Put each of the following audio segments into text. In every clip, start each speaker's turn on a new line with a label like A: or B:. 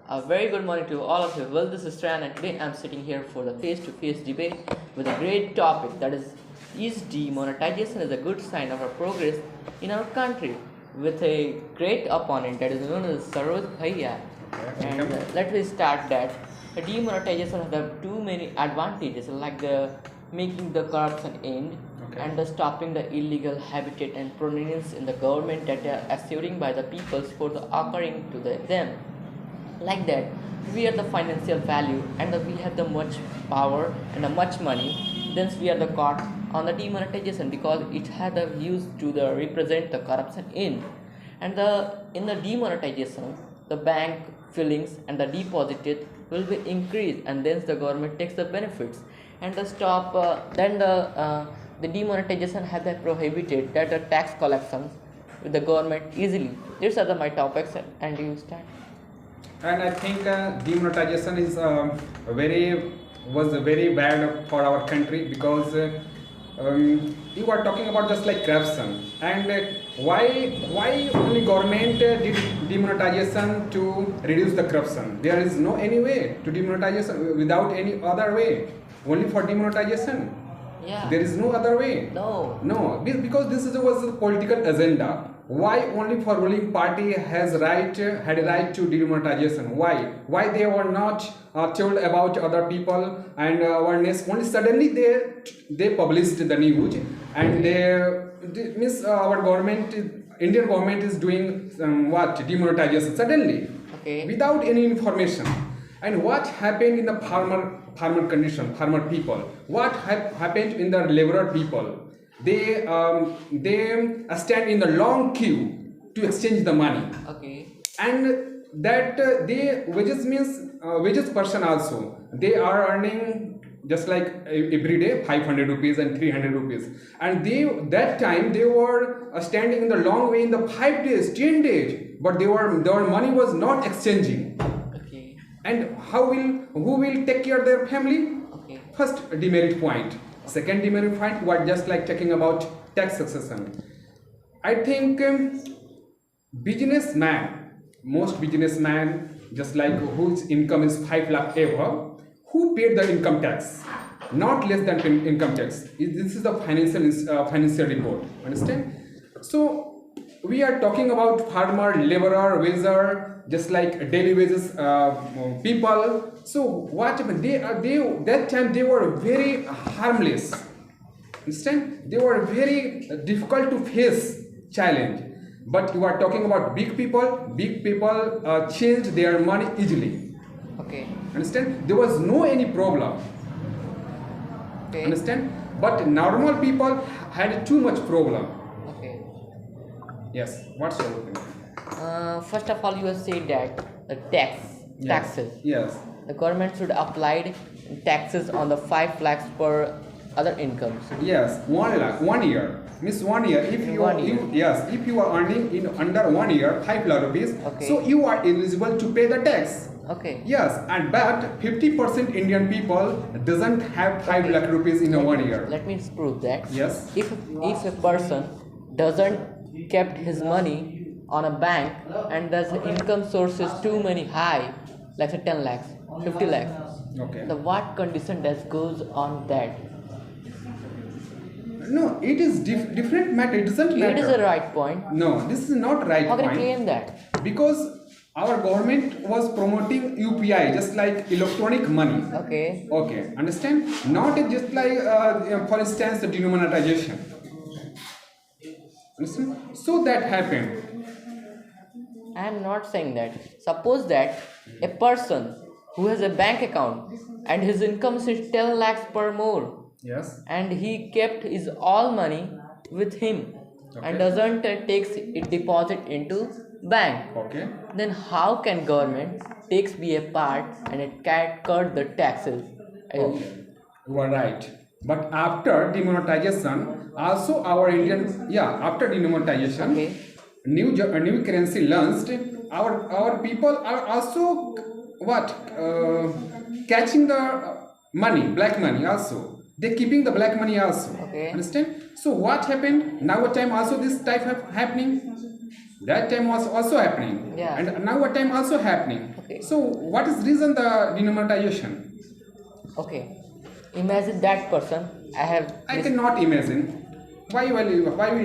A: A very good morning to all of you. Well, this is Tran, and today I'm sitting here for the face-to-face debate with a great topic, that is demonetization is a good sign of our progress in our country, with a great opponent that is known as Saroj Bhaiya. And let me start that. The demonetization has the too many advantages, like the making the corruption end, and the stopping the illegal habitat and prominence in the government that are assuring by the peoples for the occurring to them. Like that, we are the financial value, and we have the much power and the much money. Then we are the caught on the demonetization because it had the use to the represent the corruption and the in the demonetization the bank fillings and the deposited will be increased, and then the government takes the benefits, and the stop then the demonetization has been prohibited that the tax collections with the government easily. These are my topics, and you start.
B: And I think demonetization is was very bad for our country because you are talking about just like corruption, and why only government did demonetization to reduce the corruption? There is no any way to demonetization without any other way, only for demonetization.
A: Yeah.
B: There is no other way.
A: No.
B: Because was a political agenda. Why only for ruling party had a right to demonetization? Why they were not told about other people and awareness? Only suddenly they published the news, and they means our government, Indian government is doing demonetization suddenly, without any information. And what happened in the farmer condition, farmer people? What happened in the laborer people? They stand in the long queue to exchange the money. And that they wages means wages person also. They are earning just like every day 500 rupees and 300 rupees. And that time they were standing in the long way in the 5 days, 10 days, but their money was not exchanging. And who will take care of their family? First demerit point. Second demerit point was just like talking about tax succession. I think most businessman, just like whose income is 5 lakh ever, who paid the income tax, not less than income tax. This is the financial report. Understand? So we are talking about farmer, laborer, wager, just like daily wages people. So what happened? That time they were very harmless. Understand? They were very difficult to face challenge. But you are talking about big people. Big people changed their money easily. Understand? There was no any problem. Understand? But normal people had too much problem. Yes. What's your opinion?
A: First of all, you have said that the taxes.
B: Yes.
A: The government should apply taxes on the 5 lakhs per other incomes.
B: Yes, 1 lakh, 1 year. Means 1 year. If you are earning in under 1 year 5 lakh rupees, so you are eligible to pay the tax. Yes, and but 50% Indian people doesn't have 5 lakh rupees in a 1 year.
A: Let me prove that.
B: Yes.
A: If a person doesn't kept his money on a bank, and the income source is too many high, like say 10 lakhs, 50 lakhs. The what condition that goes on that?
B: No, it is different matter. It doesn't matter.
A: It is a right point.
B: No, this is not right
A: point. How
B: can
A: you claim that?
B: Because our government was promoting UPI, just like electronic money. Understand? Not just like, for instance, the demonetization. Understand? So that happened.
A: I am not saying that. Suppose that a person who has a bank account and his income is 10 lakhs per more.
B: Yes.
A: And he kept his all money with him and doesn't takes it deposit into bank. Then how can government takes be a part and it can cut the taxes?
B: You are right. But after demonetization, also our Indian after demonetization, new currency launched. Our people are also catching the money, black money also. They keeping the black money also. Understand? So what happened? Now a time also this type of happening. That time was also happening. And now a time also happening.
A: Okay.
B: So what is reason the demonetization?
A: Okay. Imagine that person.
B: I cannot imagine. Why will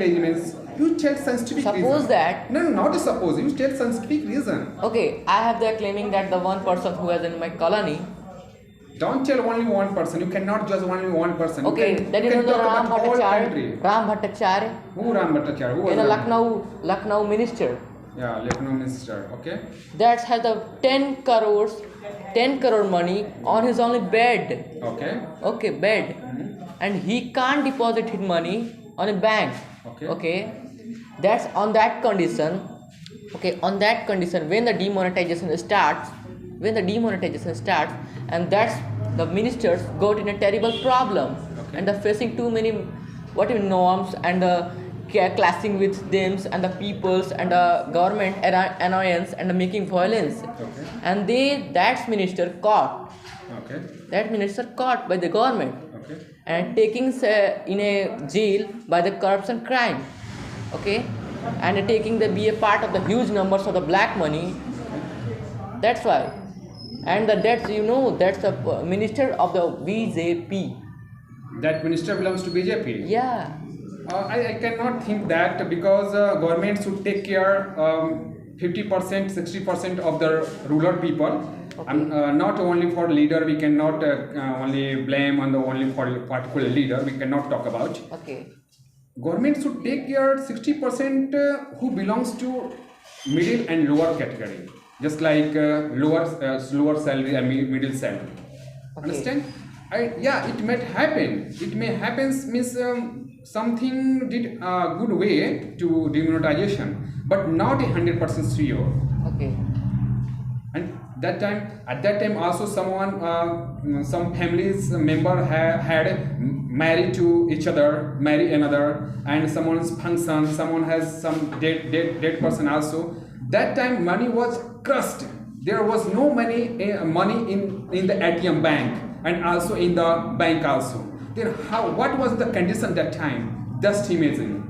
B: I imagine? You tell scientific reason.
A: Suppose that.
B: No, not suppose. You tell scientific reason.
A: Okay, I have there claiming that the one person who is in my colony.
B: Don't tell only one person. You cannot judge only one person.
A: Okay, then you know the Ram Bhattacharya. Ram Bhattacharya.
B: Who Ram Bhattacharya? Who was
A: In a
B: Ram?
A: Lucknow minister.
B: Yeah, Lucknow minister. Okay.
A: That has the 10 crore money on his only bed.
B: Okay.
A: Okay, bed. And he can't deposit his money on a bank.
B: Okay.
A: That's on that condition. Okay, on that condition, when the demonetization starts, and that's the ministers got in a terrible problem, and they're facing too many norms and clashing with them and the peoples and the government annoyance and making violence.
B: Okay.
A: And that minister caught.
B: Okay.
A: That minister caught by the government
B: Okay.
A: and taking in a jail by the corruption crime. Okay, and taking be a part of the huge numbers of the black money. That's why. And that's the minister of the BJP.
B: That minister belongs to BJP.
A: Yeah.
B: I cannot think that because government should take care 50%, 60% of the rural people.
A: Okay.
B: Not only for leader, we cannot only blame on the only for particular leader. We cannot talk about.
A: Okay.
B: Government should take care 60% who belongs to middle and lower category, just like lower salary and middle salary.
A: Okay.
B: Understand? It may happen. It may happen means something did a good way to demonetization, but not 100% sure.
A: Okay.
B: And at that time also some families member had married to each other, marry another, and someone's function, someone has some dead person also. That time money was crushed. There was no money in the ATM bank and also in the bank also. Then what was the condition that time? Just imagine.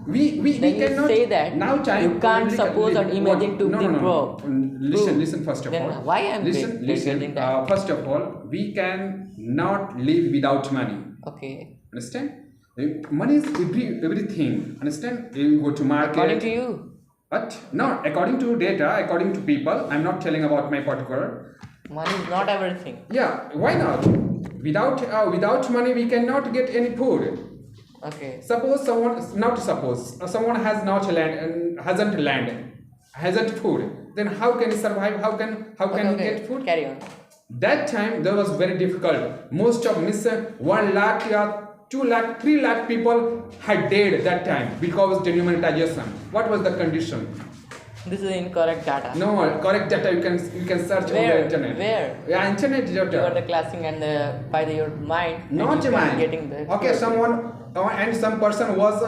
B: We cannot
A: say that
B: now time
A: you can't suppose or imagine to
B: no. Listen first of
A: then
B: all.
A: Why am
B: listen
A: that?
B: First of all, we can not live without money.
A: Okay.
B: Understand? Money is everything. Understand? You go to market.
A: According to you.
B: But no, according to data, according to people, I'm not telling about my particular.
A: Money is not everything.
B: Yeah, why not? Without money, we cannot get any food.
A: Okay.
B: Suppose someone has not land and hasn't food. Then how can he survive? How can he get food?
A: Carry on.
B: That time there was very difficult. Most of 1 lakh, 2 lakh, 3 lakh people had died that time because of demonetization. What was the condition?
A: This is incorrect data.
B: No, correct data you can search on the internet.
A: Where?
B: Yeah, internet data.
A: You are the classing and by your mind.
B: Not
A: you
B: mind.
A: Getting the
B: Okay, someone and some person was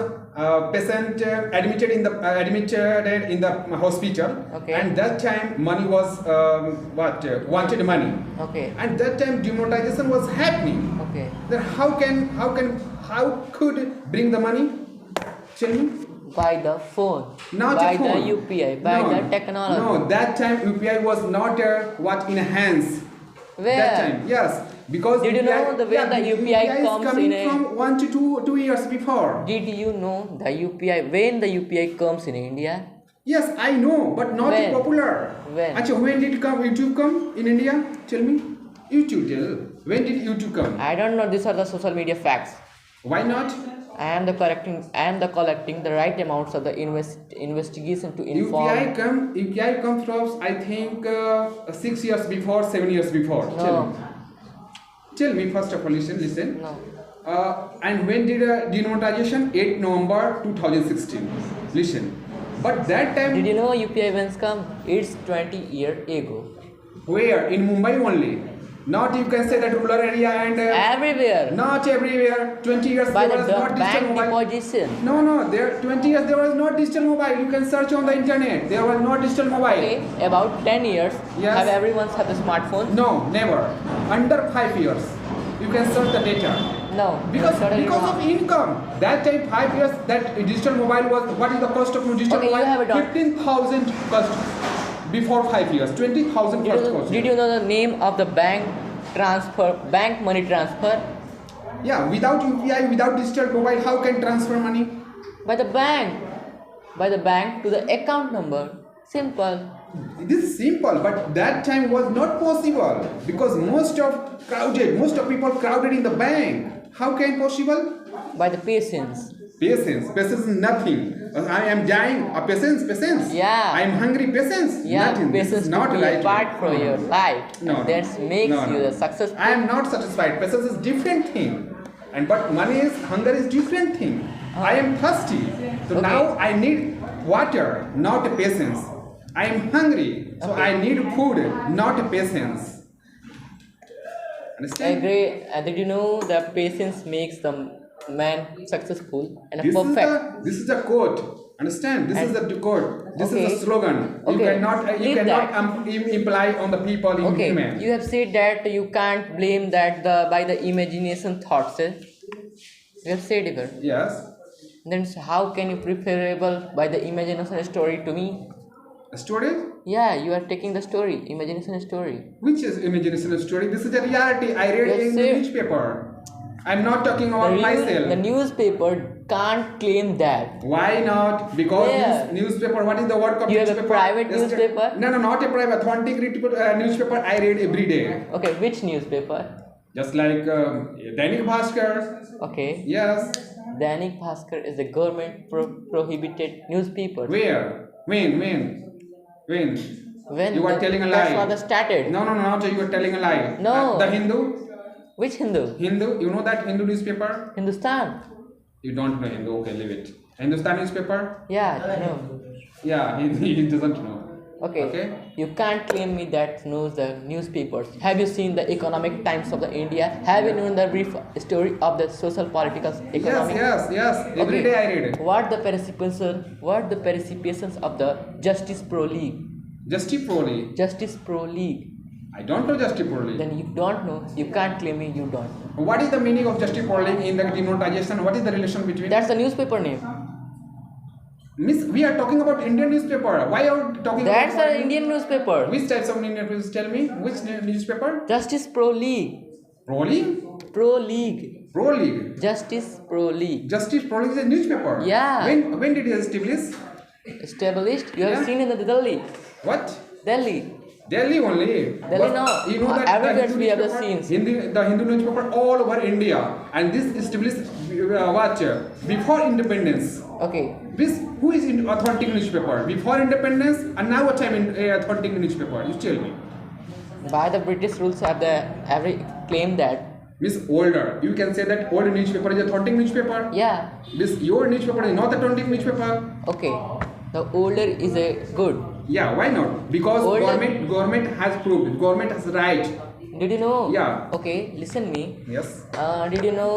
B: patient admitted in the hospital.
A: Okay.
B: And that time money was wanted money.
A: Okay.
B: And that time demonetization was happening.
A: Okay.
B: Then how could bring the money? Tell me.
A: By the phone.
B: Not
A: by
B: a phone.
A: the UPI. By the technology.
B: No, that time UPI was not in hands.
A: Where?
B: That time, yes. Because
A: did you know the way the UPI comes
B: is coming
A: in
B: from 1 to 2 years before?
A: Did you know the UPI when the UPI comes in India?
B: Yes, I know, but not
A: when?
B: Popular.
A: When?
B: Actually, when did YouTube come in India? Tell me. YouTube tell. When did YouTube come?
A: I don't know. These are the social media facts.
B: Why not?
A: I am collecting the right amounts of the investigation to inform.
B: UPI comes from I think 6 years before, 7 years before.
A: No.
B: Tell me first of all. Listen.
A: No.
B: And when did demonetization? 8 November 2016. Listen. But that time.
A: Did you know UPI when's come? It's 20 years ago.
B: Where? In Mumbai only. Not you can say that rural area and
A: everywhere.
B: Not everywhere. 20 years
A: by
B: there
A: the
B: was not digital
A: bank
B: mobile.
A: deposition.
B: No. There 20 years there was not digital mobile. You can search on the internet. There was not digital mobile.
A: Okay, about 10 years.
B: Yes.
A: Have everyone's have a smartphone?
B: No, never. Under 5 years. You can search the data.
A: No.
B: Because of income. That time 5 years that digital mobile was what is the cost of digital
A: Okay,
B: mobile?
A: you have it on.
B: 15,000 cost. before 5 years. 20,000 first question.
A: Did you know the name of the bank money transfer?
B: Yeah, without UPI, without digital mobile, how can transfer money?
A: By the bank to the account number. Simple.
B: This is simple, but that time was not possible because most of people crowded in the bank. How can possible?
A: By the patience.
B: Patience is nothing. I am dying. Patience.
A: Yeah.
B: I am hungry. Patience.
A: Yeah,
B: Nothing. This
A: patience
B: is not
A: to be
B: like
A: a part for your life.
B: No,
A: That makes
B: no,
A: you
B: no.
A: the successful.
B: I am not satisfied. Patience is different thing, but hunger is different thing. I am thirsty, so
A: Okay.
B: now I need water, not patience. I am hungry, so
A: Okay.
B: I need food, not patience.
A: I
B: Understand?
A: agree. Did you know that patience makes the man successful and perfect?
B: This is the quote. Understand? This is
A: And-
B: the quote. This
A: Okay.
B: is the slogan. You
A: Okay.
B: cannot
A: Leave that.
B: imply on the people in
A: Okay,
B: human.
A: you have said that you can't blame that by the imagination thoughts. You have said it.
B: Yes.
A: Then how can you preferable by the imagination story to me?
B: A story.
A: Yeah, you are taking the story, imagination story.
B: Which is imagination story? This is the reality. I read
A: Yes,
B: in the
A: sir.
B: newspaper. I'm not talking about myself.
A: The newspaper can't claim that.
B: Why not? Because
A: Yeah.
B: newspaper. What is the work of
A: You have a
B: newspaper?
A: private
B: Yes,
A: newspaper?
B: No, not a private. Authentic newspaper. I read every day.
A: Okay, which newspaper?
B: Just like Dainik Bhaskar.
A: Okay,
B: Yes.
A: Dainik Bhaskar is a government prohibited newspaper.
B: Where? When?
A: When
B: You are telling a lie.
A: That's what started.
B: No, not you are telling a lie.
A: No.
B: The Hindu.
A: Which Hindu?
B: You know that Hindu newspaper?
A: Hindustan.
B: You don't know Hindu. Okay, leave it. Hindustan newspaper?
A: Yeah, no.
B: Yeah, he doesn't know.
A: Okay.
B: Okay.
A: You can't claim me that knows the newspapers. Have you seen the Economic Times of the India? Have you known the brief story of the social political economy?
B: Yes. Every day I read it.
A: What the participations of the Justice Pro League?
B: Justice Pro League.
A: Justice Pro League.
B: I don't know Justice Pro League.
A: Then you don't know. You can't claim me. You don't know.
B: What is the meaning of Justice Pro League in the demonetization? What is the relation between?
A: That's the newspaper name.
B: Miss, we are talking about Indian newspaper. Why are we talking
A: That's
B: about
A: an Indian newspaper.
B: Which types of Indian newspapers? Tell me. Which newspaper?
A: Justice Pro League.
B: Pro League?
A: Pro League.
B: Pro League.
A: Justice Pro League.
B: Justice Pro League is a newspaper.
A: Yeah.
B: When did it establish?
A: Established. You have
B: Yeah.
A: seen in the Delhi.
B: What?
A: Delhi.
B: Delhi only.
A: Delhi,
B: But
A: no.
B: You know that
A: Everywhere
B: the Hindu
A: we have the
B: newspaper-
A: scenes.
B: The Hindu newspaper all over India, and this established before independence.
A: Okay.
B: Who is in authentic newspaper before independence and now what time in authentic newspaper? You tell me.
A: By the British rules have the every claim that.
B: Miss older. You can say that old newspaper is authentic newspaper.
A: Yeah.
B: This your newspaper is not authentic newspaper.
A: Okay. The older is a good.
B: Yeah, why not? Because
A: Older-
B: government has proved. Government has right.
A: Did you know?
B: Yeah.
A: Okay. Listen me.
B: Yes.
A: Did you know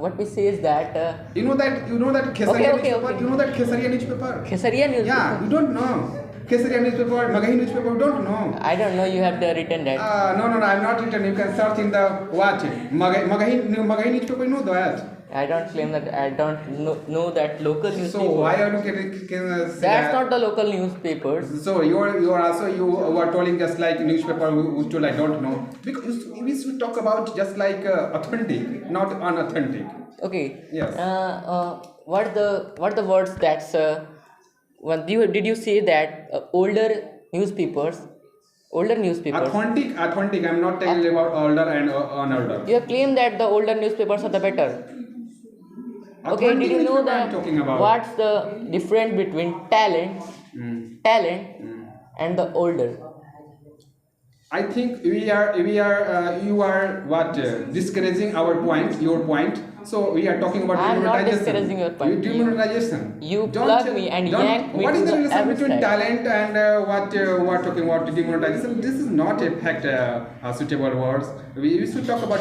A: what we say is that
B: You know that Khesaria
A: Okay,
B: newspaper.
A: okay.
B: You know that Khesaria newspaper.
A: Khesaria newspaper?
B: Yeah, you don't know. Khesaria newspaper, Magahi newspaper, you don't know.
A: I don't know. You have written that.
B: No, I'm not written. You can search in the what? Magahi newspaper, you know that.
A: I don't claim that. I don't know that local newspaper.
B: So why are you can say
A: That's not the local newspapers.
B: So you are also you were telling just like newspaper who told I don't know because we should talk about just like authentic, not unauthentic.
A: Okay.
B: Yes.
A: What the words that's did you say that older newspapers?
B: Authentic. I'm not telling about older and unolder.
A: You have claimed that the older newspapers are the better. Okay,
B: Authentic
A: did you know
B: newspaper I'm
A: that
B: talking about.
A: what's the difference between talent and the older?
B: I think you are what discouraging your point. So we are talking about
A: I'm not
B: demonetization.
A: discouraging your point.
B: Demonetization.
A: You plug me and yank me
B: What
A: to
B: is the
A: the
B: relation
A: other
B: between
A: side.
B: talent and what we are talking about demonetization? This is not in fact suitable words. We should talk about